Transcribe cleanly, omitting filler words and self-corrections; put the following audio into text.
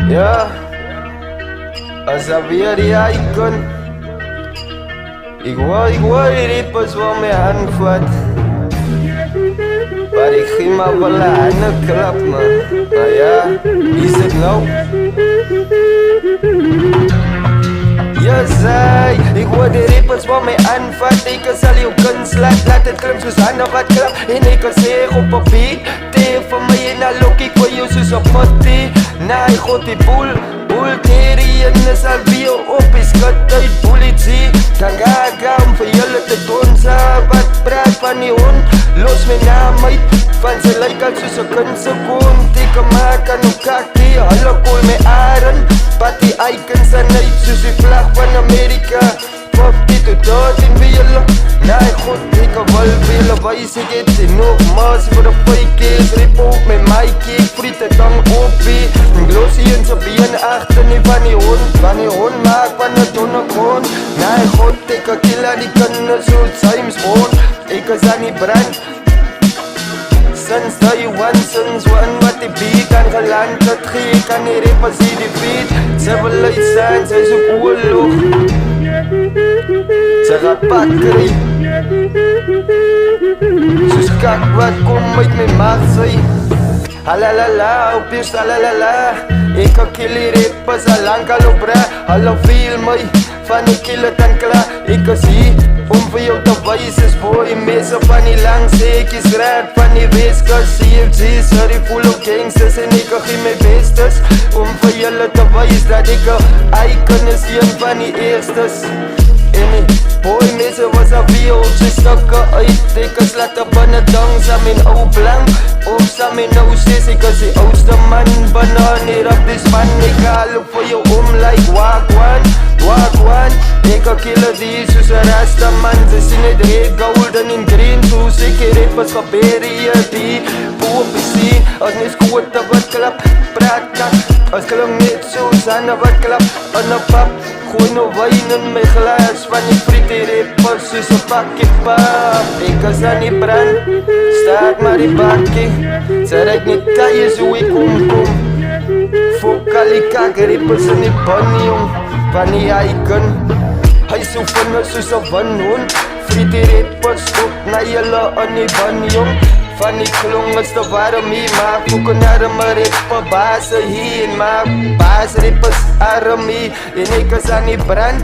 Ja, als weer die icon. Ik hoor die rippers wel mee aanvat. Maar ik ging maar wel aan de klap, man. Maar ja, is het nou? Ja, zij, ik hoor de rippers wel mee aanvat. Ik zal je kunst laat het klim soos aan wat klap. En ik kan zeggen op een beat. Tegen van mij in een lok, ik wil je soos op potty. Na, ik god die boel. Bulgarië is alweer op, is kat uit politie. Kangaga om voor jullie te doen, wat praat van die hond. Los mijn naam uit, van ze lijkt als ze kunnen ze koen. Teken maken op kakkie, hallo kool met aren. Party icons en uit, soos die vlag van Amerika. Fuck dit tot dood in willen. Nee god, ik kan wel willen wijzen, ik het in nog maar voor de fake is. Rip op met Mikey, ik friet het dan op. Glossie in zijn been achter, niet van die hond maak van de dondergrond. Nee god, ik kan killen, die kunnen zo James Bond. Ik kan aan die brand. Sinds day one, sinds one wat die beat aan geland het gee, kan die rappers die beat. Ze wil uit zijn, ze zoek oorlog. Ze gaat pakkerie. Soos kak wat kom uit my maag sy. Halalala, op eerst halalala. Ik kan kill die rappers al lang al op rij. Hallo feel my, van die kill het en klaar. Ik kan zie, om vir jou te wijs is boy. Mense van die lang zeekjes raad van die weeskast. CFG, sorry full of gangsters. En ik kan geen my bestes. Om vir julle te wijs dat ik een icon is, een van die eerstes. En die boy mense was al weer op sy stukke uit. Ik kan slat op in het dang, sa mijn ou blank. Op sa mijn ou steeds, ik is die oudste man. Banaan hier op die span, ik haal op voor jou om like walk one. Ik kan killen die soos een rasta man. Ze sien het red, golden en green. Soos ik hier rappers gebeur hier die boop sien. Als nie skoot op wat klap, praat kak. Als klink net soos aan wat klap, aan een pap. Gooi nou wijn in my glas, van die friet die rappers soos een pakkie pap. Ik is aan die brand, staak maar die bakkie. Ze reik nie kaaie so ek kom. Fok al die kak rappers in die ban jong. Van die icon, hy so vinnig soos een wanhond. Friet die rappers op na julle in die ban jong. Van die klong is te warm hier, maar ook een arme rapper baas hier. Maar baas rappers arm hier, en ek is aan die brand.